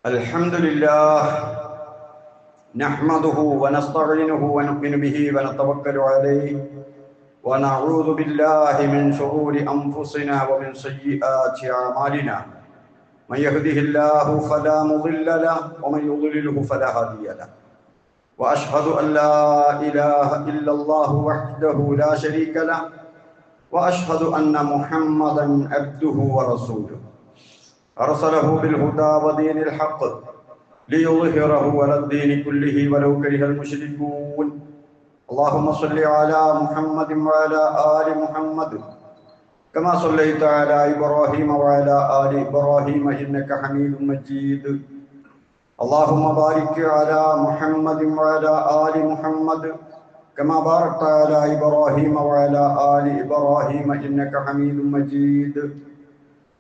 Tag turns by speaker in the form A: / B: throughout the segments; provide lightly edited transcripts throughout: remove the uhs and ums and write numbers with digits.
A: الحمد لله نحمده ونستعينه ونؤمن به ونتوكل عليه ونعوذ بالله من شرور أنفسنا ومن سيئات أعمالنا من يهده الله فلا مضل له ومن يضلله فلا هادي له وأشهد أن لا إله إلا الله وحده لا شريك له وأشهد أن محمدا عبده ورسوله أرسله بالهدى ودين الحق ليظهره على الدين كله ولو كره المشركون اللهم صل على محمد وعلى آل محمد كما صليت على إبراهيم وعلى آل إبراهيم إنك حميد مجيد اللهم بارك على محمد وعلى آل محمد كما باركت على إبراهيم وعلى آل إبراهيم إنك حميد مجيد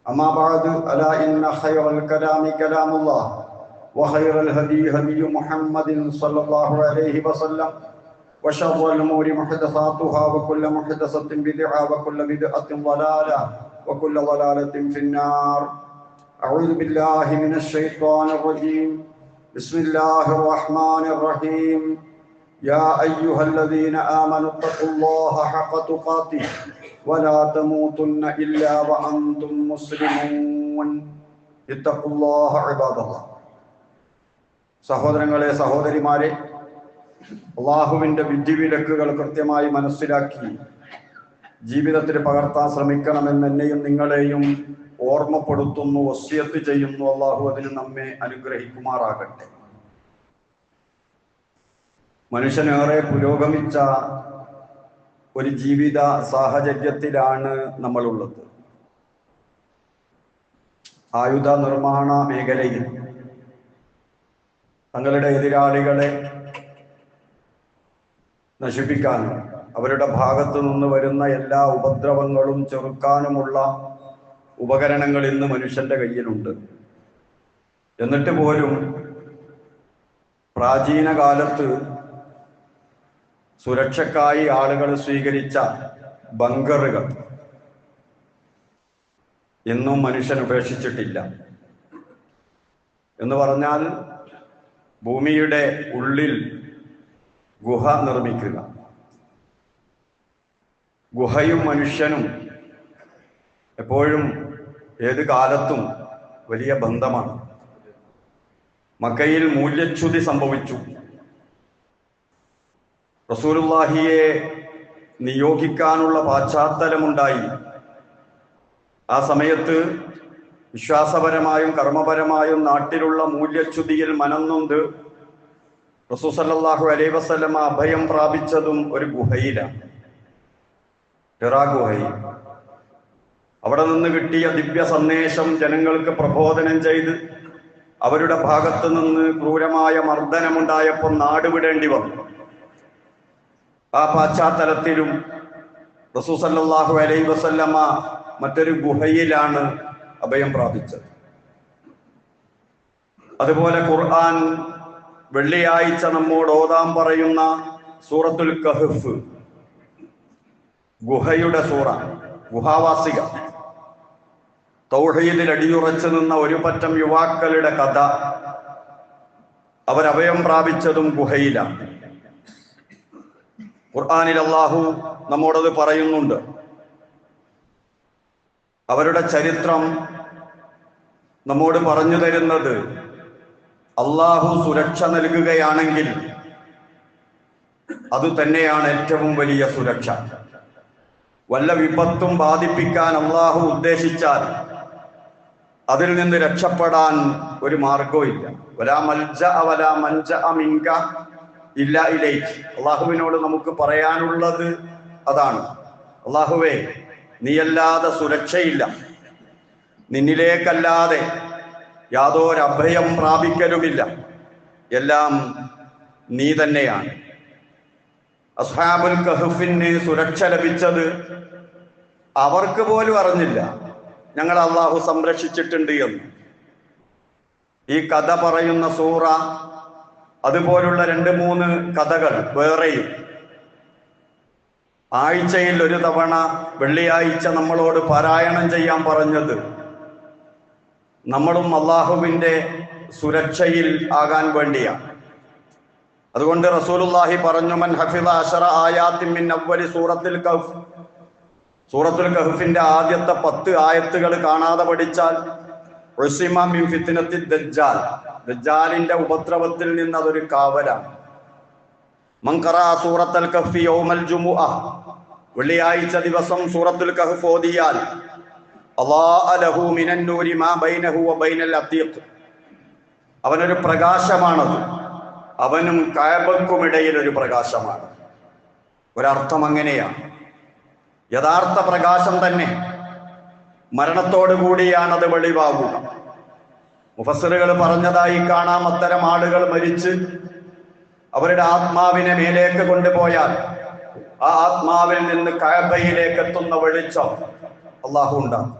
A: أما بعد ألا إن خير الكلام كلام الله وخير الهدي هدي محمد صلى الله عليه وسلم وشر الأمور محدثاتها وكل محدثة بدعة وكل بدعة ضلالة وكل ضلالة في النار أعوذ بالله من الشيطان الرجيم بسم الله الرحمن الرحيم يا أيها الذين آمنوا اتقوا الله حق تقاته ولا تموتن إلا وأنتم مسلمون اتقوا الله عباد الله സഹോദരങ്ങളെ സഹോദരിമാരെ അള്ളാഹുവിൻ്റെ വിധിവിലക്കുകൾ കൃത്യമായി മനസ്സിലാക്കി ജീവിതത്തിൽ പകർത്താൻ ശ്രമിക്കണമെന്ന് എന്നെയും നിങ്ങളെയും ഓർമ്മപ്പെടുത്തുന്നു, വസിയത്ത് ചെയ്യുന്നു. അള്ളാഹു അതിന് നമ്മെ അനുഗ്രഹിക്കുമാറാകട്ടെ. മനുഷ്യനേറെ പുരോഗമിച്ച ഒരു ജീവിത സാഹചര്യത്തിലാണ് നമ്മളുള്ളത്. ആയുധ നിർമ്മാണ മേഖലയിൽ തങ്ങളുടെ എതിരാളികളെ നശിപ്പിക്കാനും അവരുടെ ഭാഗത്തു നിന്ന് വരുന്ന എല്ലാ ഉപദ്രവങ്ങളും ചെറുക്കാനുമുള്ള ഉപകരണങ്ങൾ ഇന്ന് മനുഷ്യന്റെ കയ്യിലുണ്ട്. എന്നിട്ട് പോലും പ്രാചീന കാലത്ത് സുരക്ഷക്കായി ആളുകൾ സ്വീകരിച്ച ബങ്കറുകൾ ഇന്നും മനുഷ്യൻ ഉപേക്ഷിച്ചിട്ടില്ല. എന്ന് പറഞ്ഞാൽ ഭൂമിയുടെ ഉള്ളിൽ ഗുഹ നിർമ്മിക്കുക. ഗുഹയും മനുഷ്യനും എപ്പോഴും ഏത് കാലത്തും വലിയ ബന്ധമാണ്. മക്കയിൽ മൂല്യച്യുതി സംഭവിച്ചു. റസൂലുള്ളാഹിയെ നിയോഗിക്കാനുള്ള പശ്ചാത്തലമുണ്ടായി. ആ സമയത്ത് വിശ്വാസപരമായും കർമ്മപരമായും നാട്ടിലുള്ള മൂല്യച്യുതിയിൽ മനംനൊന്ത് റസൂൽ സല്ലല്ലാഹു അലൈഹി വസല്ലമ അഭയം പ്രാപിച്ചതും ഒരു ഗുഹയിലാണ്, ഹിറാ ഗുഹയിൽ. അവിടെ നിന്ന് കിട്ടിയ ദിവ്യ സന്ദേശം ജനങ്ങൾക്ക് പ്രബോധനം ചെയ്ത് അവരുടെ ഭാഗത്ത് നിന്ന് ക്രൂരമായ മർദ്ദനമുണ്ടായപ്പോൾ നാടുവിടേണ്ടി വന്നു. ആ പശ്ചാത്തലത്തിലും റസൂൽ സല്ലല്ലാഹു അലൈഹി വസല്ലമ മറ്റൊരു ഗുഹയിലാണ് അഭയം പ്രാപിച്ചത്. അതുപോലെ ഖുർആൻ വെള്ളിയാഴ്ച നമ്മോട് ഓതാൻ പറയുന്ന സൂറത്തുൽ കഹ്ഫ്, ഗുഹയുടെ സൂറ, ഗുഹാവാസികൾ, തൗഹീദിൽ അടിയുറച്ചു നിന്ന ഒരു പറ്റം യുവാക്കളുടെ കഥ. അവരഭയം പ്രാപിച്ചതും ഗുഹയിലാണ്. ഖുർആനിൽ അല്ലാഹു നമ്മോടത് പറയുന്നുണ്ട്. അവരുടെ ചരിത്രം നമ്മോട് പറഞ്ഞു തരുന്നത്, അള്ളാഹു സുരക്ഷ നൽകുകയാണെങ്കിൽ അത് തന്നെയാണ് ഏറ്റവും വലിയ സുരക്ഷ. വല്ല വിപത്തും ബാധിപ്പിക്കാൻ അള്ളാഹു ഉദ്ദേശിച്ചാൽ അതിൽ നിന്ന് രക്ഷപ്പെടാൻ ഒരു മാർഗവും ഇല്ല. വലാ മൽജഅ വലാ മൻജഅ മിൻക ഇല്ലാ ഇലൈക്. അള്ളാഹുവിനോട് നമുക്ക് പറയാനുള്ളത് അതാണ്. അള്ളാഹുവേ, നീയല്ലാതെ സുരക്ഷയില്ല, നിന്നിലേക്കല്ലാതെ യാതൊരു അഭയം പ്രാപിക്കലുമില്ല, എല്ലാം നീ തന്നെയാണ്. അസ്ഹാബുൽ കഹ്ഫിന് സുരക്ഷ ലഭിച്ചത് അവർക്ക് പോലും അറിഞ്ഞില്ല ഞങ്ങൾ അള്ളാഹു സംരക്ഷിച്ചിട്ടുണ്ട് എന്ന്. ഈ കഥ പറയുന്ന സൂറ, അതുപോലുള്ള 2-3 കഥകൾ വേറെയും ആഴ്ചയിൽ ഒരു തവണ വെള്ളിയാഴ്ച നമ്മളോട് പാരായണം ചെയ്യാൻ പറഞ്ഞത് നമ്മളും അള്ളാഹുവിൻ്റെ സുരക്ഷയിൽ ആകാൻ വേണ്ടിയാണ്. അതുകൊണ്ട് റസൂലുള്ളാഹി പറഞ്ഞു, മൻ ഹഫിള അശറ ആയാത്തിൻ മിൻ അവ്വലി സൂറത്തുൽ കഹ്ഫ്, സൂറത്തുൽ കഹ്ഫിന്റെ ആദ്യത്തെ 10 ആയത്തുകൾ കാണാതെ പഠിച്ചാൽ ഉസിമ മിൻ ഫിത്നത്തി ദജ്ജാൽ, ദജ്ജാലിന്റെ ഉപദ്രവത്തിൽ നിന്ന് അതൊരു കാവലാണ്. മൻ ഖറഅ സൂറത്തുൽ കഹ്ഫി യൗമൽ ജുമുഅ, വെള്ളിയാഴ്ച ദിവസം സൂറത്തുൽ കഹ്ഫ് ഓതിയാൽ അല്ലാഹ ലഹു മിനൻ നൂരി മാ ബൈനഹു വ ബൈനൽ അതീഖ്, അവനൊരു പ്രകാശമാണത്, അവനും കഅബക്കുമിടയിൽ ഒരു പ്രകാശമാണ്. ഒരർത്ഥം അങ്ങനെയാണ്. യഥാർത്ഥ പ്രകാശം തന്നെ മരണത്തോടു കൂടിയാണത് വെളിവാകുക. മുഫസ്സിറുകൾ പറഞ്ഞതായി കാണാം, അത്തരം ആളുകൾ മരിച്ച് അവരുടെ ആത്മാവിനെ മേലേക്ക് കൊണ്ടുപോയാൽ ആ ആത്മാവിൽ നിന്ന് കഅബയിലേക്ക് എത്തുന്ന വെളിച്ചം അല്ലാഹു ഉണ്ടാകും.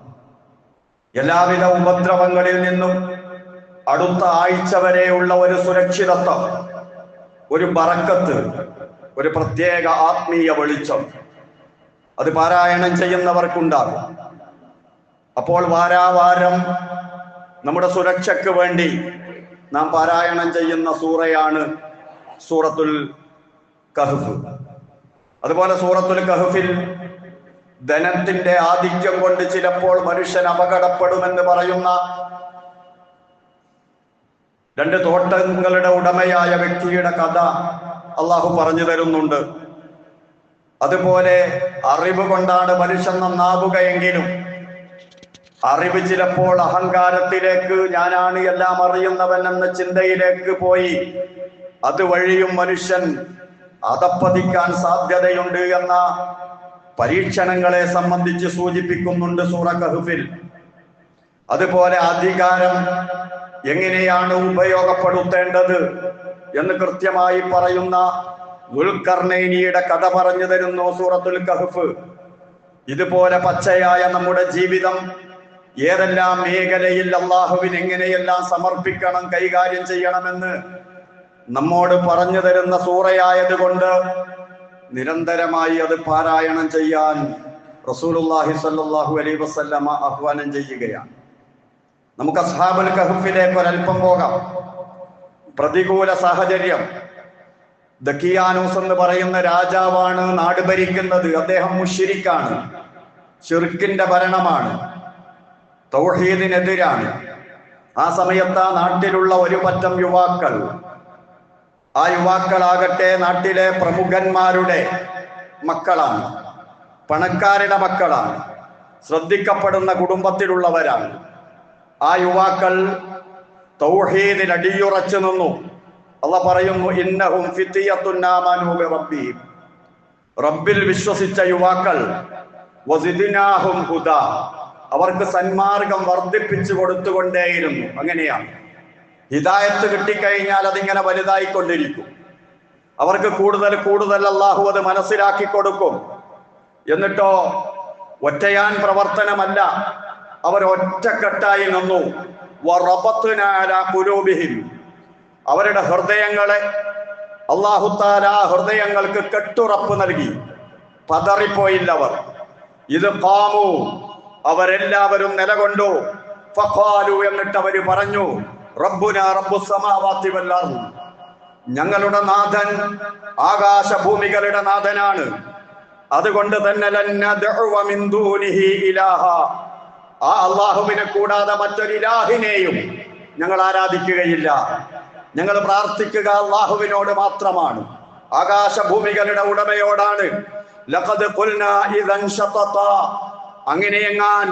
A: എല്ലാവിധ ഉപദ്രവങ്ങളിൽ നിന്നും അടുത്ത ആഴ്ച വരെയുള്ള ഒരു സുരക്ഷിതത്വം, ഒരു ബറക്കത്ത്, ഒരു പ്രത്യേക ആത്മീയ വെളിച്ചം അത് പാരായണം ചെയ്യുന്നവർക്കുണ്ടാകും. അപ്പോൾ വാരാവാരം നമ്മുടെ സുരക്ഷയ്ക്ക് വേണ്ടി നാം പാരായണം ചെയ്യുന്ന സൂറയാണ് സൂറത്തുൽ കഹ്ഫ്. അതുപോലെ സൂറത്തുൽ കഹ്ഫിൽ ധനത്തിന്റെ ആധിക്യം കൊണ്ട് ചിലപ്പോൾ മനുഷ്യൻ അപകടപ്പെടുമെന്ന് പറയുന്ന 2 തോട്ടങ്ങളുടെ ഉടമയായ വ്യക്തിയുടെ കഥ അള്ളാഹു പറഞ്ഞു തരുന്നുണ്ട്. അതുപോലെ അറിവ് കൊണ്ടാണ് മനുഷ്യൻ നന്നാവുകയെങ്കിലും അറിവ് ചിലപ്പോൾ അഹങ്കാരത്തിലേക്ക്, ഞാനാണ് എല്ലാം അറിയുന്നവൻ എന്ന ചിന്തയിലേക്ക് പോയി അതുവഴിയും മനുഷ്യൻ അധപ്പതിക്കാൻ സാധ്യതയുണ്ട് എന്ന പരീക്ഷണങ്ങളെ സംബന്ധിച്ച് സൂചിപ്പിക്കുന്നുണ്ട് സൂറ കഹ്ഫിൽ. അതുപോലെ അധികാരം എങ്ങനെയാണ് ഉപയോഗപ്പെടുത്തേണ്ടത് എന്ന് കൃത്യമായി പറയുന്ന ദുൽഖർനൈനിയുടെ കഥ പറഞ്ഞു തരുന്നു സൂറത്തുൽ കഹ്ഫ്. ഇതുപോലെ പച്ചയായ നമ്മുടെ ജീവിതം ഏതെല്ലാം മേഖലയിൽ അള്ളാഹുവിന് എങ്ങനെയെല്ലാം സമർപ്പിക്കണം, കൈകാര്യം ചെയ്യണമെന്ന് നമ്മോട് പറഞ്ഞു തരുന്ന സൂറയായതുകൊണ്ട് നിരന്തരമായി അത് പാരായണം ചെയ്യാൻ റസൂലുള്ളാഹി സ്വല്ലല്ലാഹു അലൈഹി വസല്ലമ ആഹ്വാനം ചെയ്യുകയാണ്. നമുക്ക് അസ്ഹാബുൽ കഹ്ഫിലേക്ക് ഒരൽപ്പം പോകാം. പ്രതികൂല സാഹചര്യം. ദക്കിയാനൂസ് എന്ന് പറയുന്ന രാജാവാണ് നാട് ഭരിക്കുന്നത്. അദ്ദേഹം മുശ്രിക്കാണ്, ശിർക്കിന്റെ ഭരണമാണ്, തൗഹീദിനെതിരാണ്. ആ സമയത്ത് ആ നാട്ടിലുള്ള ഒരു പറ്റം യുവാക്കൾ, ആ യുവാക്കളാകട്ടെ നാട്ടിലെ പ്രമുഖന്മാരുടെ മക്കളാണ്, പണക്കാരുടെ മക്കളാണ്, ശ്രദ്ധിക്കപ്പെടുന്ന കുടുംബത്തിലുള്ളവരാണ്. ആ യുവാക്കൾ തൗഹീദിൽ അടിയുറച്ചു നിന്നു. അല്ലാഹു പറയുന്നു, ഇന്നഹും ഫിത്യത്തുൻ ആമനൂ ബിറബ്ബിഹിം, റബ്ബിൽ വിശ്വസിച്ച യുവാക്കൾ, വസിദ്നാഹും ഹുദാ, അവർക്ക് സന്മാർഗം വർദ്ധിപ്പിച്ചു കൊടുത്തുകൊണ്ടേയിരുന്നു. അങ്ങനെയാണ് ഹിദായത്ത് കിട്ടിക്കഴിഞ്ഞാൽ അതിങ്ങനെ വലുതായിക്കൊണ്ടിരിക്കും. അവർക്ക് കൂടുതൽ കൂടുതൽ അല്ലാഹു അത് മനസ്സിലാക്കി കൊടുക്കും. എന്നിട്ടോ ഒറ്റയാൻ പ്രവർത്തനമല്ല, അവർ ഒറ്റക്കെട്ടായി നിന്നു. വറബത്നാ അലാ ഖുലൂബിഹിം, അവരുടെ ഹൃദയങ്ങളെ അല്ലാഹു തആല ഹൃദയങ്ങൾക്ക് കെട്ടുറപ്പ് നൽകി. പതറിപ്പോയില്ല അവർ. ഇത് ഖാമു, അവരെല്ലാവരും നിലകൊണ്ടു. ഫഖാലു, എന്നിട്ട് അവര് പറഞ്ഞു, റബ്ബുനാ റബ്ബുസ് സമാവാതി വൽ അർദ്, ഞങ്ങളുടെ നാഥൻ ആകാശഭൂമികളുടെ നാഥനാണ്. അതുകൊണ്ട് തന്നെ ലൻ നദ്ഉവ മിൻ ദൂനിഹി ഇലാഹ, ആ അല്ലാഹുവിനെ കൂടാതെ മറ്റൊരു ഇലാഹിനെയും ഞങ്ങൾ ആരാധിക്കുകയില്ല. ഞങ്ങൾ പ്രാർത്ഥിക്കുക അല്ലാഹുവിനോട് മാത്രമാണ്, ആകാശഭൂമികളുടെ ഉടമയോടാണ്. ലഖദ് ഖുൽനാ ഇദൻ ശതത, അങ്ങനെയെങ്ങാൻ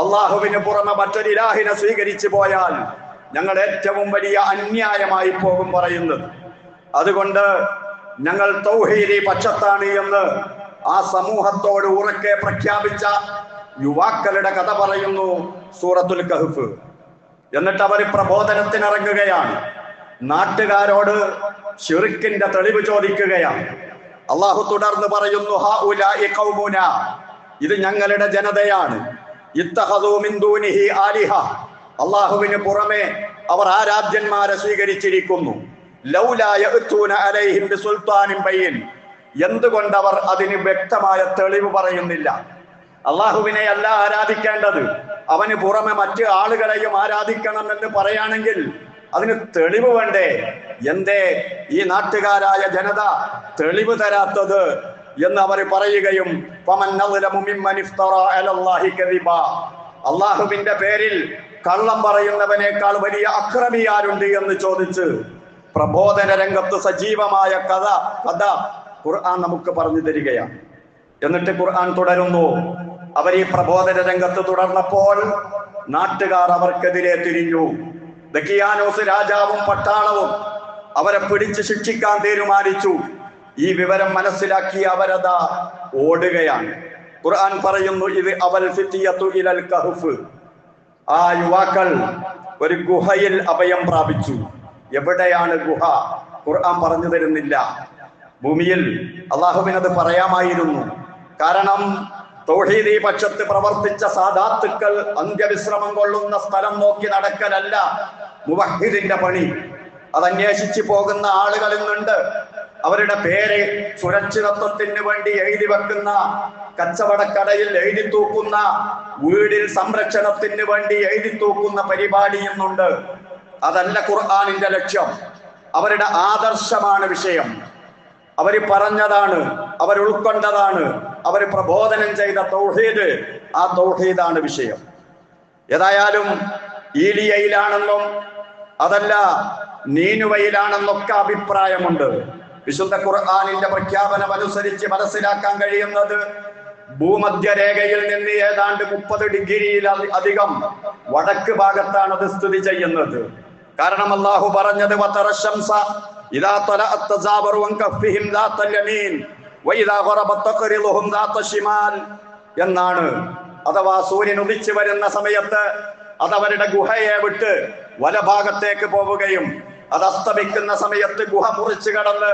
A: അല്ലാഹുവിന് പുറമെ മറ്റൊരു ഇലാഹിനെ സ്വീകരിച്ചു പോയാൽ ഞങ്ങൾ ഏറ്റവും വലിയ അന്യായമായി പോകും പറയുന്നത്. അതുകൊണ്ട് ഞങ്ങൾ തൗഹീദി പക്ഷത്താണ് എന്ന് ആ സമൂഹത്തോട് ഉറക്കെ പ്രഖ്യാപിച്ച യുവാക്കളുടെ കഥ പറയുന്നു സൂറത്തുൽ കഹ്ഫ്. എന്നിട്ട് അവർ പ്രബോധനത്തിനിറങ്ങുകയാണ്. നാട്ടുകാരോട് ശിർക്കിന്റെ തെളിവ് ചോദിക്കുകയാണ്. അള്ളാഹു തുടർന്ന് പറയുന്നു, ഹൗലാഇ ഖൗമുനാ, ഇത് ഞങ്ങളുടെ ജനതയാണ്. ഇത്തഖദൂ മിൻ ദൂനിഹി ആലിഹ, അള്ളാഹുവിന് പുറമെ അവർ ആരാധ്യന്മാരെ സ്വീകരിച്ചിരിക്കുന്നു. ലൗലാ യഅ്തൂന അലൈഹിം ബിസുൽത്താനിൻ ബയ്യിൻ, എന്തുകൊണ്ടവർ അതിന് വ്യക്തമായ തെളിവ് പറയുന്നില്ല? അള്ളാഹുവിനെ അല്ല ആരാധിക്കേണ്ടത്, അവന് പുറമെ മറ്റ് ആളുകളെയും ആരാധിക്കണം എന്ന് പറയുകയാണെങ്കിൽ അതിന് തെളിവ് വേണ്ടേ? എന്തേ ഈ നാട്ടുകാരായ ജനത തെളിവ് തരാത്തത് എന്ന് അവർ പറയുകയും അള്ളാഹുവിന്റെ പേരിൽ കള്ളം പറയുന്നവനേക്കാൾ വലിയ അക്രമിയാരുണ്ട് എന്ന് ചോദിച്ച് പ്രബോധന രംഗത്ത് സജീവമായ കഥ ഖുർആൻ നമുക്ക് പറഞ്ഞു തരികയാണ്. എന്നിട്ട് ഖുർആൻ തുടരുന്നു. അവർ ഈ പ്രബോധന രംഗത്ത് തുടർന്നപ്പോൾ നാട്ടുകാർ അവർക്കെതിരെ തിരിഞ്ഞു. ദക്കിയാനോസ് രാജാവും പട്ടാളവും അവരെ പിടിച്ച് ശിക്ഷിക്കാൻ തീരുമാനിച്ചു. ഈ വിവരം മനസ്സിലാക്കി അവരതാ ഓടുകയാണ്. ഖുർആൻ പറയുന്നു, ഇത് അവൽ ഫിത്തിയത്തു ഇലൽ കഹ്ഫ്, ആ യുവാക്കൾ ഒരു ഗുഹയിൽ അഭയം പ്രാപിച്ചു. എവിടെയാണ് ഗുഹ? ഖുർആൻ പറഞ്ഞു തരുന്നില്ല. ഭൂമിയിൽ അള്ളാഹുവിനത് പറയാമായിരുന്നു. കാരണം തൗഹീദി പക്ഷത്ത് പ്രവർത്തിച്ച സാദാത്തുക്കൾ അന്ത്യവിശ്രമം കൊള്ളുന്ന സ്ഥലം നോക്കി നടക്കലല്ല മുവഹിദിന്റെ പണി. അതന്വേഷിച്ചു പോകുന്ന ആളുകൾ ഇന്നുണ്ട്. അവരുടെ പേര് സുരക്ഷിതത്വത്തിന് വേണ്ടി എഴുതി വെക്കുന്ന, കച്ചവടക്കടയിൽ എഴുതി തൂക്കുന്ന, വീടിൽ സംരക്ഷണത്തിന് വേണ്ടി എഴുതി തൂക്കുന്ന പരിപാടി ഇന്നുണ്ട്. അതല്ല ഖുർആനിന്റെ ലക്ഷ്യം. അവരുടെ ആദർശമാണ് വിഷയം. അവര് പറഞ്ഞതാണ്, അവർ ഉൾക്കൊണ്ടതാണ്, അവർ പ്രബോധനം ചെയ്ത തൗഹീദ്, ആ തൗഹീദാണ് വിഷയം. ഏതായാലും ഈലിയയിലാണെന്നും അതല്ല നീനുവയിലാണെന്നൊക്കെ അഭിപ്രായമുണ്ട്. വിശുദ്ധ ഖുർആനിന്റെ പ്രഖ്യാപനം അനുസരിച്ച് മനസ്സിലാക്കാൻ കഴിയുന്നത് ഭൂമധ്യരേഖയിൽ നിന്ന് ഏതാണ്ട് 30 ഡിഗ്രിയിൽ അധികം വടക്ക് ഭാഗത്താണ് അത് സ്ഥിതി ചെയ്യുന്നത്. കാരണം അല്ലാഹു പറഞ്ഞത് വതറശംസ ഇദാ തലഅത് തസാബറു അൻ കഫിഹിം ദാതൽ യമീൻ വഇദാ ഖറബത് തഖറിലുഹും ദാത ശിമാൽ എന്നാണ്. അഥവാ സൂര്യൻ ഉദിച്ചു വരുന്ന സമയത്ത് അത് അവരുടെ ഗുഹയെ വിട്ട് വലഭാഗത്തേക്ക് പോവുകയും അത് അസ്തമിക്കുന്ന സമയത്ത് ഗുഹ മുറിച്ചു കടന്ന്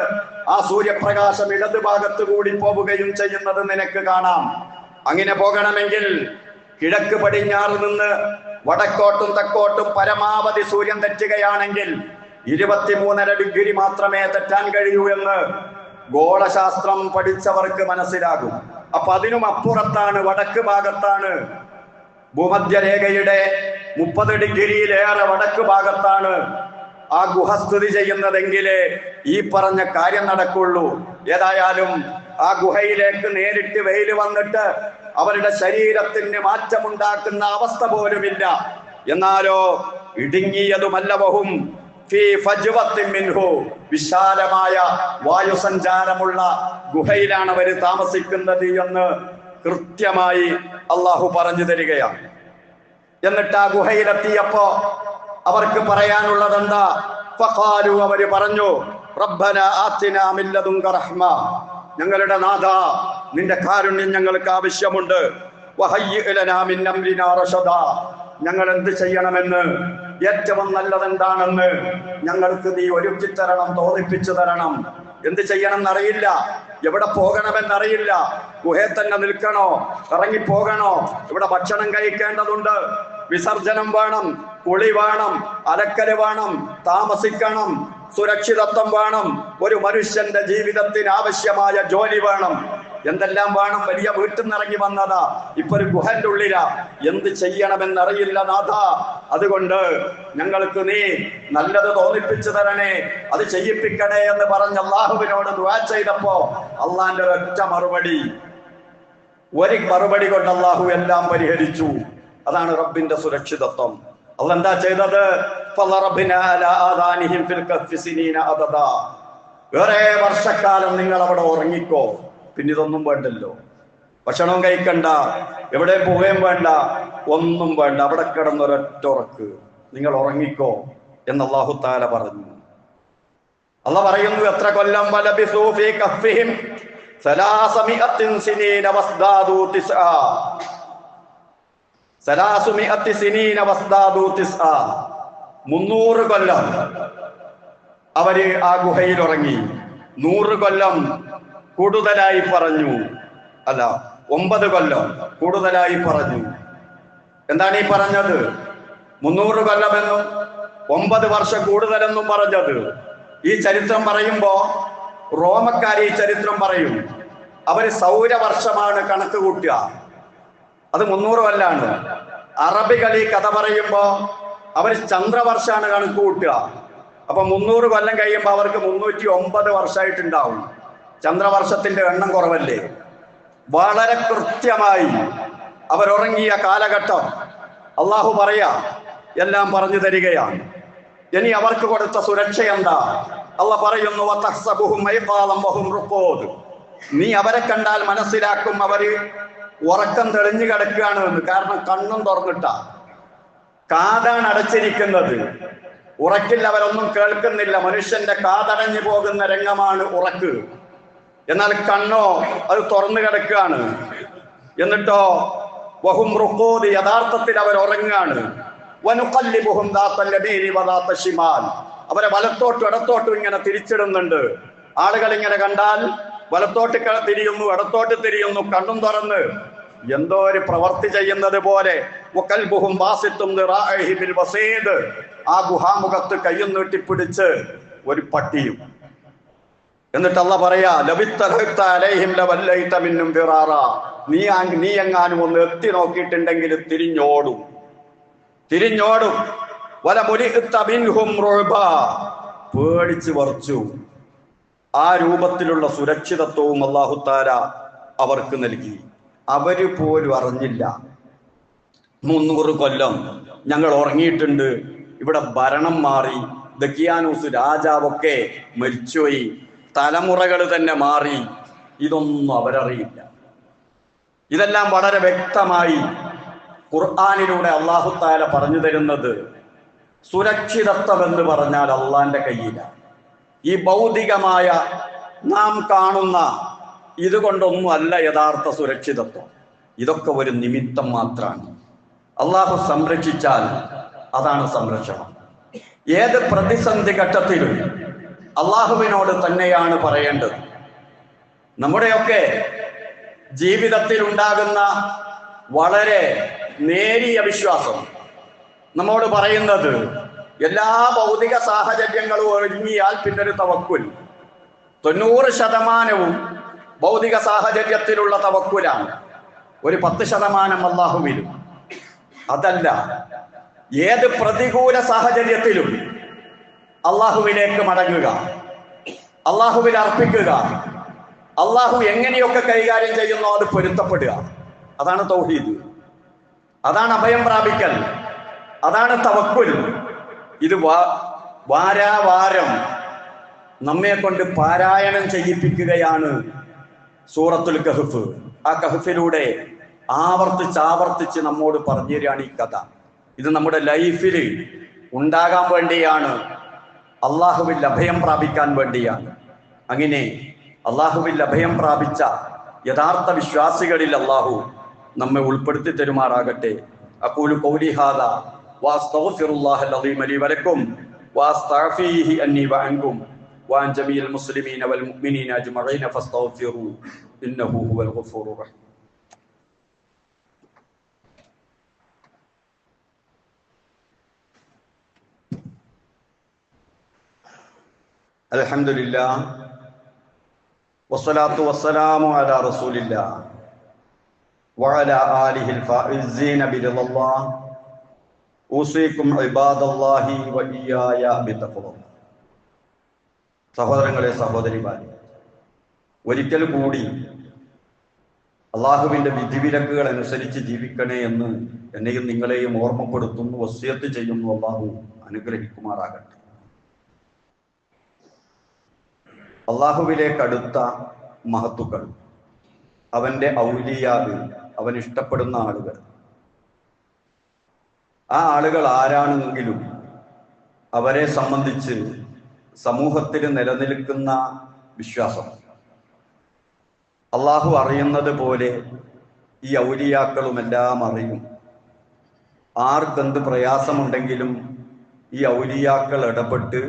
A: ആ സൂര്യപ്രകാശം ഇടത് ഭാഗത്ത് കൂടി പോവുകയും ചെയ്യുന്നത് നിനക്ക് കാണാം. അങ്ങനെ പോകണമെങ്കിൽ കിഴക്ക് പടിഞ്ഞാറ് നിന്ന് വടക്കോട്ടും തെക്കോട്ടും പരമാവധി സൂര്യൻ തെറ്റുകയാണെങ്കിൽ 23.5 ഡിഗ്രി മാത്രമേ തെറ്റാൻ കഴിയൂ എന്ന് ഗോളശാസ്ത്രം പഠിച്ചവർക്ക് മനസ്സിലാകും. അപ്പൊ അതിനും അപ്പുറത്താണ്, വടക്ക് ഭാഗത്താണ്. ഭൂമധ്യരേഖയുടെ 30 ഡിഗ്രിയിലേറെ വടക്ക് ഭാഗത്താണ് ആ ഗുഹ സ്ഥിതി ചെയ്യുന്നതെങ്കിലേ ഈ പറഞ്ഞ കാര്യം നടക്കുള്ളൂ. ഏതായാലും ആ ഗുഹയിലേക്ക് നേരിട്ട് വെയിൽ വന്നിട്ട് അവരുടെ ശരീരത്തിന് മാറ്റമുണ്ടാക്കുന്ന അവസ്ഥ പോലുമില്ല. എന്നാലോ ഇടുങ്ങിയതുമല്ലവഹും ഫീ ഫജ്വത്തിൻ മിൻഹു, വിശാലമായ വായുസഞ്ചാരമുള്ള ഗുഹയിലാണ് അവർ താമസിക്കുന്നത് എന്ന് കൃത്യമായി അള്ളാഹു പറഞ്ഞു തരികയാണ്. എന്നിട്ട് ആ ഗുഹയിലെത്തിയപ്പോ അവർക്ക് പറയാനുള്ളത് എന്താ? ഫഖാലു, അവര് പറഞ്ഞു, റബ്ബന ആതിനാ മിൻ ലദുൻക റഹ്മ, ഞങ്ങളുടെ നാഥ നിന്റെ കാരുണ്യം ഞങ്ങൾക്ക് ആവശ്യമുണ്ട്. വഹയ്യി ലനാ മിൻ അംരിനാ റശദാ, ഞങ്ങൾ എന്ത് ചെയ്യണമെന്ന്, ഏറ്റവും നല്ലതെന്താണെന്ന് ഞങ്ങൾക്ക് നീ ഒരുക്കി തരണം, തോന്നിപ്പിച്ചു തരണം. എന്ത് ചെയ്യണം എന്നറിയില്ല, എവിടെ പോകണമെന്നറിയില്ല, ഗുഹയിൽ തന്നെ നിൽക്കണോ, ഇറങ്ങിപ്പോകണോ, ഇവിടെ ഭക്ഷണം കഴിക്കേണ്ടതുണ്ട്, വിസർജനം വേണം, കുളി വേണം, അലക്കല് വേണം, താമസിക്കണം, സുരക്ഷിതത്വം വേണം, ഒരു മനുഷ്യന്റെ ജീവിതത്തിന് ആവശ്യമായ ജോലി വേണം, എന്തെല്ലാം വേണം. വലിയ വീട്ടിൽ നിന്ന് ഇറങ്ങി വന്നതാ, ഇപ്പൊ ഒരു ഗുഹന്റെ ഉള്ളിലാ, എന്ത് ചെയ്യണമെന്നറിയില്ല നാഥ, അതുകൊണ്ട് ഞങ്ങൾക്ക് നീ നല്ലത് തോന്നിപ്പിച്ചു തരണേ, അത് ചെയ്യിപ്പിക്കണേ എന്ന് പറഞ്ഞ് അള്ളാഹുവിനോട് ദുആ ചെയ്തപ്പോ അള്ളാന്റെ ഒറ്റ മറുപടി, ഒരു മറുപടി കൊണ്ട് അള്ളാഹു എല്ലാം പരിഹരിച്ചു. അതാണ് റബ്ബിന്റെ സുരക്ഷിതത്വം. അള്ളാഹ് എന്താ ചെയ്തത്? വേറെ വർഷക്കാലം നിങ്ങൾ അവിടെ ഉറങ്ങിക്കോ, പിന്നെ ഇതൊന്നും വേണ്ടല്ലോ, ഭക്ഷണവും കഴിക്കണ്ട, എവിടെ പോവുകയും വേണ്ട, ഒന്നും വേണ്ട, അവിടെ കിടന്നൊരൊറ്റ ഉറക്ക്, നിങ്ങൾ ഉറങ്ങിക്കോ എന്ന് അല്ലാഹു തആല പറഞ്ഞു. അല്ലാഹ് പറയുന്നു, എത്ര കൊല്ലം വലബിസൂ ഫീ കഫ്ഫിഹിം 300 സിനീന വസ്ദാദു 300 കൊല്ലം അവര് ആ ഗുഹയിൽ ഉറങ്ങി. 100 കൊല്ലം കൂടുതലായി പറഞ്ഞു, അല്ല 9 കൊല്ലം കൂടുതലായി പറഞ്ഞു. എന്താണ് ഈ പറഞ്ഞത്? 300 കൊല്ലമെന്നും 9 വർഷം കൂടുതലെന്നും പറഞ്ഞത്. ഈ ചരിത്രം പറയുമ്പോ റോമക്കാർ ഈ ചരിത്രം പറയും, അവര് സൗരവർഷമാണ് കണക്ക് കൂട്ടുക, അത് 300 കൊല്ലാണ്. അറബികൾ ഈ കഥ പറയുമ്പോ അവർ ചന്ദ്രവർഷമാണ് കണക്ക് കൂട്ടുക. അപ്പൊ 300 കൊല്ലം കഴിയുമ്പോൾ അവർക്ക് 309 വർഷമായിട്ടുണ്ടാവും. ചന്ദ്രവർഷത്തിന്റെ എണ്ണം കുറവല്ലേ? വളരെ കൃത്യമായി അവരുറങ്ങിയ കാലഘട്ടം അള്ളാഹു പറയാ, എല്ലാം പറഞ്ഞു തരികയാണ്. ഇനി അവർക്ക് കൊടുത്ത സുരക്ഷ എന്താ? അള്ളാഹ് പറയുന്നു, നീ അവരെ കണ്ടാൽ മനസ്സിലാക്കും അവര് ഉറക്കം തെളിഞ്ഞു കിടക്കുകയാണ് എന്ന്. കാരണം കണ്ണും തുറന്നിട്ട, കാതാണ് അടച്ചിരിക്കുന്നത്. ഉറക്കിൽ അവരൊന്നും കേൾക്കുന്നില്ല. മനുഷ്യന്റെ കാതടഞ്ഞു പോകുന്ന രംഗമാണ് ഉറക്ക്. എന്നാൽ കണ്ണോ അത് തുറന്നു കിടക്കുകയാണ്. എന്നിട്ടോ വഹും റുഖൂദ്, യഥാർത്ഥത്തിൽ അവർ ഉറങ്ങുകയാണ്. വനുഖല്ലിബുഹും ദാത്തൽ യമീനി വദാത്ത ശിമാൽ, അവരെ വലത്തോട്ടും ഇടത്തോട്ടും ഇങ്ങനെ തിരിച്ചിടുന്നുണ്ട്. ആളുകൾ ഇങ്ങനെ കണ്ടാൽ വലത്തോട്ട് തിരിയുന്നു, ഇടത്തോട്ട് തിരിയുന്നു, കണ്ണും തുറന്ന് എന്തോ ഒരു പ്രവർത്തി ചെയ്യുന്നത് പോലെ. വകൽബുഹും ബാസിത്തും ദിറാഇഹി ബിൽ വസീദ്, ആ ഗുഹാമുഖത്ത് കയ്യും നീട്ടിപ്പിടിച്ച് ഒരു പട്ടിയും. എന്നിട്ട് അല്ലാഹ് പറയാ, ലബിത്തലഹത അലൈഹിം ലവല്ലൈത മിന്നും ഫിറാറ, നീ എങ്ങാനും ഒന്ന് എത്തി നോക്കിയിട്ടുണ്ടെങ്കിൽ തിരിഞ്ഞോടും. വല മുരിഅത മിൻഹും റുബ, പേടിച്ച് വറച്ചു. ആ രൂപത്തിലുള്ള സുരക്ഷിതത്വവും അല്ലാഹു തആല അവർക്ക് നൽകി. അവര് പോലും അറിഞ്ഞില്ല 300 കൊല്ലം ഞങ്ങൾ ഉറങ്ങിയിട്ടുണ്ട്, ഇവിടെ ഭരണം മാറി, ദക്കിയാനൂസ് രാജാവൊക്കെ മരിച്ചുപോയി, തലമുറകൾ തന്നെ മാറി. ഇതൊന്നും അവരറിയില്ല. ഇതെല്ലാം വളരെ വ്യക്തമായി ഖുർആനിലൂടെ അല്ലാഹു തആല പറഞ്ഞു തരുന്നത്, സുരക്ഷിതത്വം എന്ന് പറഞ്ഞാൽ അള്ളാന്റെ കയ്യിലാണ്. ഈ ഭൗതികമായ നാം കാണുന്ന ഇതുകൊണ്ടൊന്നും അല്ല യഥാർത്ഥ സുരക്ഷിതത്വം. ഇതൊക്കെ ഒരു നിമിത്തം മാത്രമാണ്. അള്ളാഹു സംരക്ഷിച്ചാൽ അതാണ് സംരക്ഷണം. ഏത് പ്രതിസന്ധി ഘട്ടത്തിലും അള്ളാഹുവിനോട് തന്നെയാണ് പറയേണ്ടത്. നമ്മുടെയൊക്കെ ജീവിതത്തിൽ ഉണ്ടാകുന്ന വളരെ നേരിയ വിശ്വാസം നമ്മോട് പറയുന്നത്, എല്ലാ ഭൗതിക സാഹചര്യങ്ങളും ഒരുങ്ങിയാൽ പിന്നൊരു തവക്കുൽ. 90% ഭൗതിക സാഹചര്യത്തിലുള്ള തവക്കുലാണ്, ഒരു 10% അല്ലാഹുവിലും. അതല്ല, ഏത് പ്രതികൂല സാഹചര്യത്തിലും അള്ളാഹുവിലേക്ക് മടങ്ങുക, അള്ളാഹുവിൽ അർപ്പിക്കുക, അള്ളാഹു എങ്ങനെയൊക്കെ കൈകാര്യം ചെയ്യുന്നോ അത് പൊരുത്തപ്പെടുക. അതാണ് തൗഹീദ്, അതാണ് അഭയം പ്രാപിക്കൽ, അതാണ് തവക്കുൽ. ഇത് വാരാവാരം നമ്മെ കൊണ്ട് പാരായണം ചെയ്യിപ്പിക്കുകയാണ് സൂറത്തുൽ കഹ്ഫ്. ആ കഹ്ഫിലൂടെ ആവർത്തിച്ച് നമ്മോട് പറഞ്ഞു തരികയാണ് ഈ കഥ. ഇത് നമ്മുടെ ലൈഫിൽ ഉണ്ടാകാൻ വേണ്ടിയാണ്, അള്ളാഹുവിൽ അഭയം പ്രാപിക്കാൻ വേണ്ടിയാണ്. അങ്ങനെ അള്ളാഹുവിൽ അഭയം പ്രാപിച്ച യഥാർത്ഥ വിശ്വാസികളിൽ അള്ളാഹു നമ്മെ ഉൾപ്പെടുത്തി തരുമാറാകട്ടെ. അഖൂലു ഖൗലി ഹാദാ വഅസ്തഗ്ഫിറുല്ലാഹൽ അളീം ലി വലക്കും വഅസ്തഗ്ഫിഹി അന്നി വഅൻകും വഅൻ ജമീഇൽ മുസ്ലിമീന വൽ മുഅ്മിനീന അജ്മഈന ഫസ്തഗ്ഫിറൂ ഇന്നഹു ഹുവൽ ഗഫൂറുർ റഹീം. അൽഹംദുലില്ലാഹ് വസ്സലാത്തു വസ്സലാമു അലാ റസൂലില്ലാഹ് വഅലാ ആലിഹിൽ ഫായിസീന ബിറളില്ലാഹ് ഊസീകും ഇബാദല്ലാഹി വഇയ്യായ ബിത്തഖ്വല്ലാഹ്. സഹോദരങ്ങളെ, സഹോദരിമാരെ, ഒരിക്കൽ കൂടി അള്ളാഹുവിന്റെ വിധിവിലക്കുകൾ അനുസരിച്ച് ജീവിക്കണേ എന്ന് എന്നെയും നിങ്ങളെയും ഓർമ്മപ്പെടുത്തുന്നു, വസിയത്ത് ചെയ്യുന്നു. അള്ളാഹു അനുഗ്രഹിക്കുമാറാകട്ടെ. അള്ളാഹുവിലേക്ക് അടുത്ത മഹത്തുക്കൾ, അവന്റെ ഔലിയാവ്, അവൻ ഇഷ്ടപ്പെടുന്ന ആളുകൾ, ആ ആളുകൾ ആരാണെങ്കിലും അവരെ സംബന്ധിച്ച് സമൂഹത്തിൽ നിലനിൽക്കുന്ന വിശ്വാസം, അള്ളാഹു അറിയുന്നത് പോലെ ഈ ഔലിയാക്കളും എല്ലാം അറിയും. ആർക്കെന്ത് പ്രയാസമുണ്ടെങ്കിലും ഈ ഔലിയാക്കൾ ഇടപെട്ട്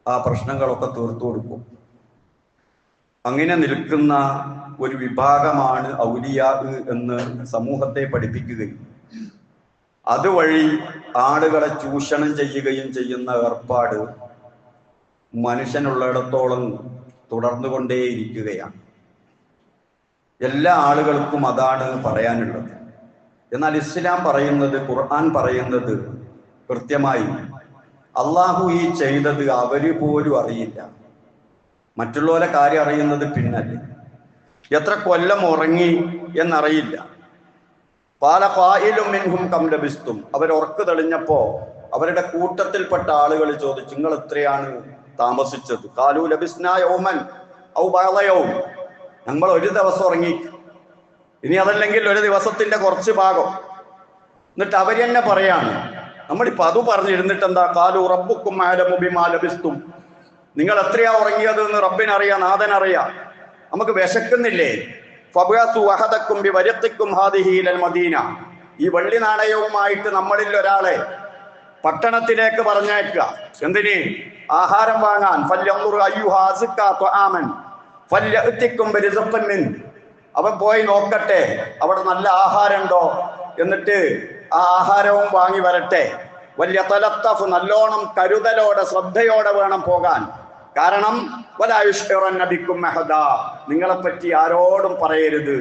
A: ആ പ്രശ്നങ്ങളൊക്കെ തീർത്തു കൊടുക്കും. അങ്ങനെ നിൽക്കുന്ന ഒരു വിഭാഗമാണ് ഔലിയാ എന്ന് സമൂഹത്തെ പഠിപ്പിക്കുകയും അതുവഴി ആളുകളെ ചൂഷണം ചെയ്യുകയും ചെയ്യുന്ന ഏർപ്പാട് മനുഷ്യനുള്ളിടത്തോളം തുടർന്നുകൊണ്ടേയിരിക്കുകയാണ്. എല്ലാ ആളുകൾക്കും അതാണ് പറയാനുള്ളത്. എന്നാൽ ഇസ്ലാം പറയുന്നത്, ഖുർആൻ പറയുന്നത് കൃത്യമായി അള്ളാഹു ഈ ചെയ്തത് അവര് പോലും അറിയില്ല. മറ്റുള്ളവരെ കാര്യം അറിയുന്നത് പിന്നല്ലേ. എത്ര കൊല്ലം ഉറങ്ങി എന്നറിയില്ല. പാല പായിലും മിൻഹും കം ലബിസ്തും. അവർ ഉറക്ക് തെളിഞ്ഞപ്പോ അവരുടെ കൂട്ടത്തിൽപ്പെട്ട ആളുകൾ ചോദിച്ചു, നിങ്ങൾ എത്രയാണ് താമസിച്ചത്? കാലു ലബിസ്ന യൗമൻ ഔ ബഅദ യൗം. നമ്മൾ ഒരു ദിവസം ഉറങ്ങി, ഇനി അതല്ലെങ്കിൽ ഒരു ദിവസത്തിന്റെ കുറച്ച് ഭാഗം. എന്നിട്ട് അവർ തന്നെ പറയാണ്, നമ്മളിപ്പോ അത് പറഞ്ഞിരുന്നിട്ട് എന്താ? കാലു റബ്ബുക്കും അഅലമു ബിമാ ലബിസ്തും. നിങ്ങൾ എത്രയാ ഉറങ്ങിയത് എന്ന് റബ്ബിനറിയാം, നാഥനറിയാം. നമുക്ക് വിശക്കുന്നില്ലേ? ഫബഅസു അഹദക്കും ബിവരിഖിക്കും ഹാദിഹി ഇലൽ മദീന. ഈ വെള്ളി നാണയവുമായിട്ട് നമ്മളിൽ ഒരാളെ പട്ടണത്തിലേക്ക് പറഞ്ഞയക്കുക. എന്തിന്? ആഹാരം വാങ്ങാൻ. ഫല്യൻദുർ അയ്യുഹാ അസ്കാ ത്വആമൻ ഫല്യഅതിക്കും ബിരിസ്ഖിൻ മിൻ. അവൻ പോയി നോക്കട്ടെ അവിടെ നല്ല ആഹാരം ഉണ്ടോ, എന്നിട്ട് ആ ആഹാരവും വാങ്ങി വരട്ടെ. വലിയ തലത്തഫ്, നല്ലോണം കരുതലോടെ ശ്രദ്ധയോടെ വേണം പോകാൻ. കാരണം വലായുഷ്റന്നബിക്കും മഹദ, നിങ്ങളെപ്പറ്റി ആരോടും പറയരുത്.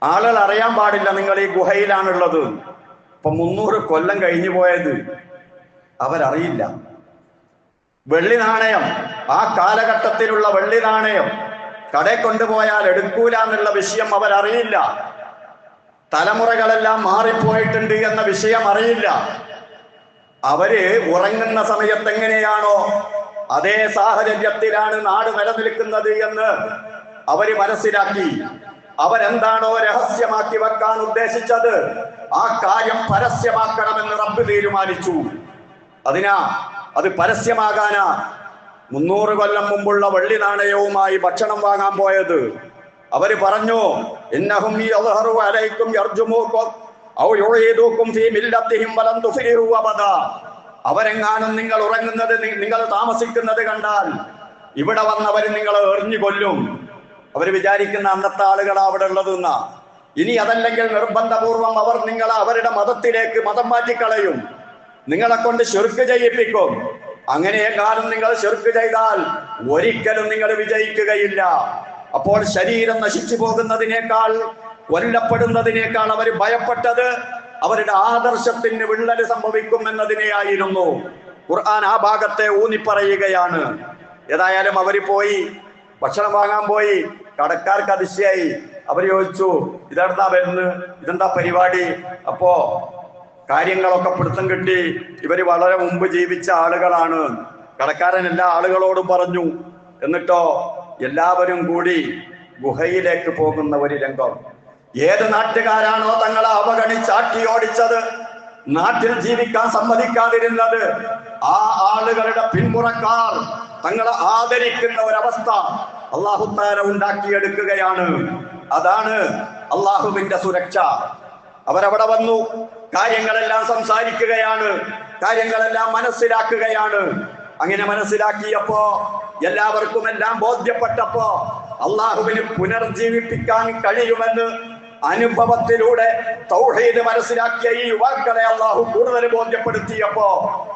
A: ആളുകൾ അറിയാൻ പാടില്ല നിങ്ങൾ ഈ ഗുഹയിലാണുള്ളത്. ഇപ്പൊ 300 കൊല്ലം കഴിഞ്ഞു പോയത് അവരറിയില്ല. വെള്ളി നാണയം, ആ കാലഘട്ടത്തിലുള്ള വെള്ളി നാണയം കടയിൽ കൊണ്ടുപോയാൽ എടുക്കൂല എന്നുള്ള വിഷയം അവരറിയില്ല. തലമുറകളെല്ലാം മാറിപ്പോയിട്ടുണ്ട് എന്ന വിഷയം അറിയില്ല. അവര് ഉറങ്ങുന്ന സമയത്ത് എങ്ങനെയാണോ അതേ സാഹചര്യത്തിലാണ് നാട് നിലനിൽക്കുന്നത് എന്ന് അവര് മനസ്സിലാക്കി. അവരെന്താണോ രഹസ്യമാക്കി വെക്കാൻ ഉദ്ദേശിച്ചത് ആ കാര്യം പരസ്യമാക്കണമെന്ന് റബ്ബ് തീരുമാനിച്ചു. അത് പരസ്യമാകാനാ 300 കൊല്ലം മുമ്പുള്ള വെള്ളി നാണയവുമായി ഭക്ഷണം വാങ്ങാൻ പോയത്. അവര് പറഞ്ഞു, ഇന്നഹും യദ്ഹറു അലൈക്കും യർജുമൂക്കും ഔ യുഈദുക്കും ഫീ മില്ലത്തിഹിം വലൻ തുഫ്ലിഹു അബദാ. അവരെങ്ങാനും നിങ്ങൾ ഉറങ്ങുന്നത്, നിങ്ങൾ താമസിക്കുന്നത് കണ്ടാൽ ഇവിടെ വന്നവർ നിങ്ങളെ എറിഞ്ഞു കൊല്ലും. അവര് വിചാരിക്കുന്ന അന്നത്തെ ആളുകളാ അവിടെ ഉള്ളതെന്നാ. ഇനി അതല്ലെങ്കിൽ നിർബന്ധപൂർവം അവർ നിങ്ങളെ അവരുടെ മതത്തിലേക്ക് മതം മാറ്റിക്കളയും, നിങ്ങളെ കൊണ്ട് ശിർക്ക് ചെയ്യിപ്പിക്കും. അങ്ങനെയെങ്ങാനും നിങ്ങൾ ശിർക്ക് ചെയ്താൽ ഒരിക്കലും നിങ്ങൾ വിജയിക്കുകയില്ല. അപ്പോൾ ശരീരം നശിച്ചു പോകുന്നതിനേക്കാൾ കൊല്ലപ്പെടുന്നതിനേക്കാൾ അവർ ഭയപ്പെട്ടത് അവരുടെ ആദർശത്തിന് വിള്ളൽ സംഭവിക്കും എന്നതിനെയായിരുന്നു. ഖുർആൻ ആ ഭാഗത്തെ ഊന്നിപ്പറയുകയാണ്. ഏതായാലും അവര് പോയി ഭക്ഷണം വാങ്ങാൻ പോയി. കടക്കാർക്ക് അതിശയായി. അവർ ചോദിച്ചു, ഇതെന്താ വരുന്നത്, ഇതെന്താ പരിപാടി? അപ്പോ കാര്യങ്ങളൊക്കെ പിടുത്തം കിട്ടി. ഇവര് വളരെ മുമ്പ് ജീവിച്ച ആളുകളാണ്. കടക്കാരൻ എല്ലാ ആളുകളോടും പറഞ്ഞു. എന്നിട്ടോ എല്ലാവരും കൂടി ഗുഹയിലേക്ക് പോകുന്ന ഒരു രംഗം. ഏത് നാട്ടുകാരാണോ തങ്ങളെ അവഗണിച്ചാട്ടി ഓടിച്ചത്, നാട്ടിൽ ജീവിക്കാൻ സമ്മതിക്കാതിരുന്നത്, ആ ആളുകളുടെ പിന്മുറക്കാർ തങ്ങളെ ആദരിക്കുന്ന ഒരവസ്ഥ അല്ലാഹു തആല ഉണ്ടാക്കിയെടുക്കുകയാണ്. അതാണ് അള്ളാഹുവിന്റെ സുരക്ഷ. അവരവിടെ വന്നു, കാര്യങ്ങളെല്ലാം സംസാരിക്കുകയാണ്, കാര്യങ്ങളെല്ലാം മനസ്സിലാക്കുകയാണ്. അങ്ങനെ മനസ്സിലാക്കിയപ്പോ എല്ലാവർക്കും എല്ലാം ബോധ്യപ്പെട്ടപ്പോ അള്ളാഹുവിന് പുനർജീവിപ്പിക്കാൻ കഴിയുമെന്ന് അനുഭവത്തിലൂടെ തൗഹീദ് മനസ്സിലാക്കിയ ഈ യുവാക്കളെ അള്ളാഹു കൂടുതൽ ബോധ്യപ്പെടുത്തിയപ്പോ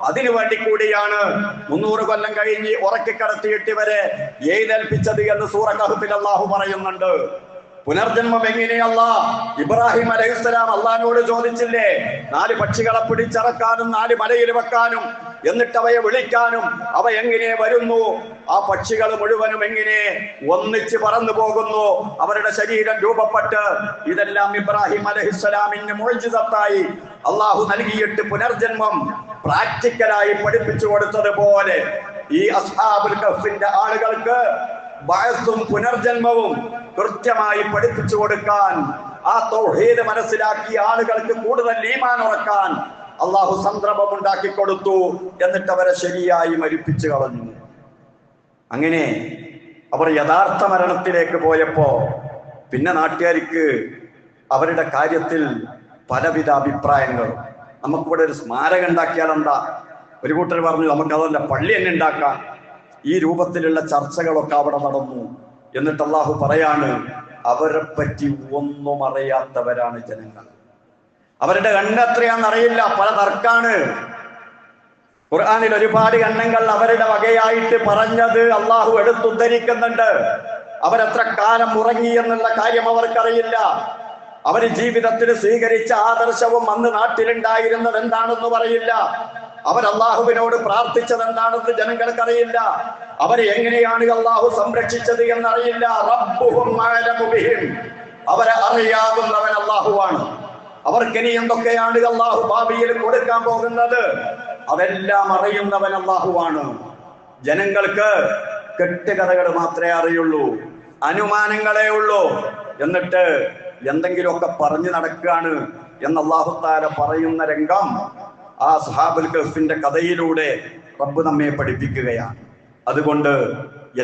A: അതിനു വേണ്ടി കൂടിയാണ് 300 കൊല്ലം കഴിഞ്ഞ് ഉറക്കിക്കടത്തിയിട്ട് ഇവരെ എഴുന്നേൽപ്പിച്ചത് എന്ന് സൂറ കഹ്ഫിൽ അള്ളാഹു പറയുന്നുണ്ട്. പുനർജന്മം എങ്ങനെയല്ല? ഇബ്രാഹിം അലൈഹിസ്സലാം അള്ളാഹിനോട് ചോദിച്ചില്ലേ, 4 പക്ഷികളെ പിടിച്ചിറക്കാനും 4 മലയിൽ വെക്കാനും എന്നിട്ട് അവയെ വിളിക്കാനും അവ എങ്ങനെ വരുന്നു? ആ പക്ഷികൾ മുഴുവനും എങ്ങനെ ഒന്നിച്ച് പറന്നു പോകുന്നു? അവരുടെ ശരീരം രൂപപ്പെട്ട് ഇതെല്ലാം ഇബ്രാഹിം അലൈഹിസ്സലാമിന് മുഅ്ജിസത്തായി അള്ളാഹു നൽകിയിട്ട് പുനർജന്മം പ്രാക്ടിക്കലായി പഠിപ്പിച്ചു കൊടുത്തതുപോലെ ഈ അസ്ഹാബുൽ കഹ്ഫിന്റെ ആളുകൾക്ക് ബഅസും പുനർജന്മവും കൃത്യമായി പഠിപ്പിച്ചു കൊടുക്കാൻ, ആ തൗഹീദ് മനസ്സിലാക്കിയ ആളുകൾക്ക് കൂടുതൽ ഈമാൻ ഉറക്കാൻ അള്ളാഹു സന്ദർഭം ഉണ്ടാക്കി കൊടുത്തു. എന്നിട്ട് അവരെ ശരിയായി മരിപ്പിച്ചു കളഞ്ഞു. അങ്ങനെ അവർ യഥാർത്ഥ മരണത്തിലേക്ക് പോയപ്പോ പിന്നെ നാട്ടുകാർക്ക് അവരുടെ കാര്യത്തിൽ പലവിധ അഭിപ്രായങ്ങളും. നമുക്കിവിടെ ഒരു സ്മാരകം ഉണ്ടാക്കിയാൽ എന്താ? ഒരു കൂട്ടർ പറഞ്ഞു, നമുക്കതല്ല, പള്ളി തന്നെ ഉണ്ടാക്കാം. ഈ രൂപത്തിലുള്ള ചർച്ചകളൊക്കെ അവിടെ നടന്നു. എന്നിട്ട് അള്ളാഹു പറയാണ്, അവരെ പറ്റി ഒന്നും അറിയാത്തവരാണ് ജനങ്ങൾ. അവരുടെ എണ്ണെത്രയാണെന്നറിയില്ല, പല തർക്കാണ്. ഖുർആനിൽ ഒരുപാട് എണ്ണങ്ങൾ അവരുടെ വകയായിട്ട് പറഞ്ഞത് അള്ളാഹു എടുത്തുദ്ധരിക്കുന്നുണ്ട്. അവരെത്ര കാലം ഉറങ്ങി എന്നുള്ള കാര്യം അവർക്കറിയില്ല. അവര് ജീവിതത്തിൽ സ്വീകരിച്ച ആദർശവും അന്ന് നാട്ടിലുണ്ടായിരുന്നത് എന്താണെന്ന് പറയില്ല. അവർ അള്ളാഹുവിനോട് പ്രാർത്ഥിച്ചത് എന്താണെന്ന് ജനങ്ങൾക്കറിയില്ല. അവരെ എങ്ങനെയാണ് അള്ളാഹു സംരക്ഷിച്ചത് എന്നറിയില്ല. റബ്ബുഹും അഅലമു ബിഹിം, അവരെ അറിയാവുന്നവൻ അള്ളാഹുവാണ്. അവർക്കിനി എന്തൊക്കെയാണ് അള്ളാഹു ഭാവിയിൽ കൊടുക്കാൻ പോകുന്നത് അതെല്ലാം അറിയുന്നവൻ അള്ളാഹുവാണ്. ജനങ്ങൾക്ക് കെട്ടുകഥകൾ മാത്രമേ അറിയുള്ളൂ, അനുമാനങ്ങളേ ഉള്ളൂ. എന്നിട്ട് എന്തെങ്കിലുമൊക്കെ പറഞ്ഞു നടക്കുകയാണ് എന്ന് അല്ലാഹു തആല പറയുന്ന രംഗം ആ അസ്ഹാബുൽ കഹ്ഫിന്റെ കഥയിലൂടെ റബ്ബ് നമ്മെ പഠിപ്പിക്കുകയാണ്. അതുകൊണ്ട്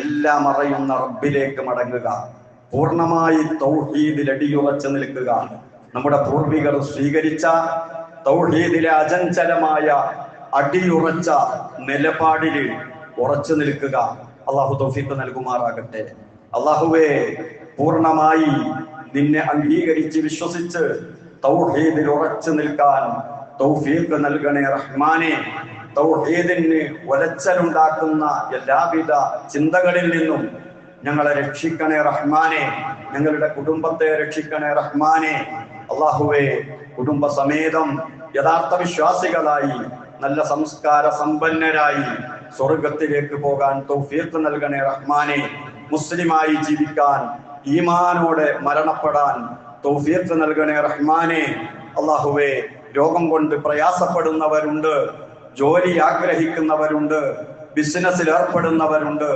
A: എല്ലാം അറിയുന്ന റബ്ബിലേക്ക് മടങ്ങുക, പൂർണ്ണമായി തൗഹീദിൽ അടിയുറച്ചു നിൽക്കുക. നമ്മുടെ പൂർവികർ സ്വീകരിച്ച തൗഹീദിലെ അചഞ്ചലമായ അടിയുറച്ച നിലപാടിൽ ഉറച്ചു നിൽക്കുക. അള്ളാഹു തൗഫീഖ് നൽകുമാറാകട്ടെ. അള്ളാഹുവേ, പൂർണ്ണമായി നിന്നെ അംഗീകരിച്ച് വിശ്വസിച്ച് തൗഹീദിൽ ഉറച്ചു നിൽക്കാൻ തൗഫീഖ് നൽകണേ റഹ്മാനെ. തൗഹീദിന് ഒലച്ചലുണ്ടാക്കുന്ന എല്ലാവിധ ചിന്തകളിൽ നിന്നും ഞങ്ങളെ രക്ഷിക്കണേ റഹ്മാനെ. ഞങ്ങളുടെ കുടുംബത്തെ രക്ഷിക്കണേ റഹ്മാനെ. അള്ളാഹുവേ, കുടുംബസമേതം യഥാർത്ഥ വിശ്വാസികളായി നല്ല സംസ്കാര സമ്പന്നരായി സ്വർഗത്തിലേക്ക് പോകാൻ തൗഫീഖ് നൽകണേ റഹ്മാനെ. മുസ്ലിമായി ജീവിക്കാൻ, ഈമാനോടെ മരണപ്പെടാൻ തൗഫീഖ് നൽകണേ റഹ്മാനെ. അള്ളാഹുവേ, രോഗം കൊണ്ട് പ്രയാസപ്പെടുന്നവരുണ്ട്, ജോലി ആഗ്രഹിക്കുന്നവരുണ്ട്, ബിസിനസ്സിൽ ഏർപ്പെടുന്നവരുണ്ട്.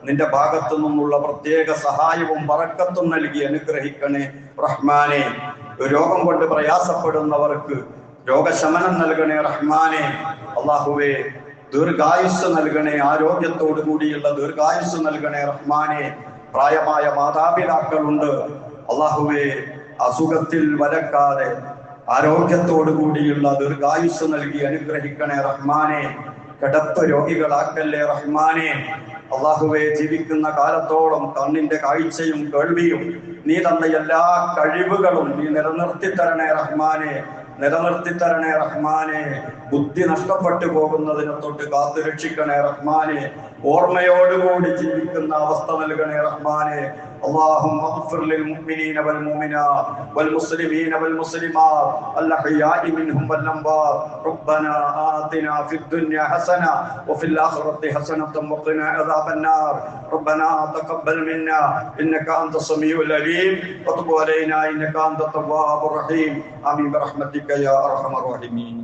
A: നിന്റെ ഭാഗത്തു നിന്നുള്ള പ്രത്യേക സഹായവും ബറക്കത്തും നൽകി അനുഗ്രഹിക്കണേ റഹ്മാനെ. രോഗം കൊണ്ട് പ്രയാസപ്പെടുന്നവർക്ക് രോഗശമനം നൽകണേ റഹ്മാനെ. അള്ളാഹുവേ, ദീർഘായുസ് നൽകണേ, ആരോഗ്യത്തോടു കൂടിയുള്ള ദീർഘായുസ് നൽകണേ റഹ്മാനെ. പ്രായമായ മാതാപിതാക്കളുണ്ട്, അള്ളാഹുവേ, അസുഖത്തിൽ വലക്കാതെ ആരോഗ്യത്തോടു കൂടിയുള്ള ദീർഘായുസ് നൽകി അനുഗ്രഹിക്കണേ റഹ്മാനെ. കിടപ്പ് രോഗികളാക്കല്ലേ റഹ്മാനെ. അള്ളാഹുവേ, ജീവിക്കുന്ന കാലത്തോളം കണ്ണിന്റെ കാഴ്ചയും കേൾവിയും നീ തന്ന എല്ലാ കഴിവുകളും നീ നിലനിർത്തി തരണേ റഹ്മാനെ, നിലനിർത്തി തരണേ റഹ്മാനെ. ബുദ്ധി നഷ്ടപ്പെട്ടു പോകുന്നതിനെ തൊട്ട് കാത്തു രക്ഷിക്കണേ റഹ്മാനെ. ഓർമ്മയോടുകൂടി ജീവിക്കുന്ന അവസ്ഥ നൽകണേ റഹ്മാനെ. اللهم اغفر للمؤمنين والمؤمنات والمسلمين والمسلمات الأحياء منهم والأموات. ربنا آتنا في الدنيا حسنة وفي الآخرة حسنة وقنا عذاب النار. ربنا تقبل منا إنك أنت السميع العليم وتب علينا إنك أنت التواب الرحيم. آمين برحمتك يا أرحم الراحمين.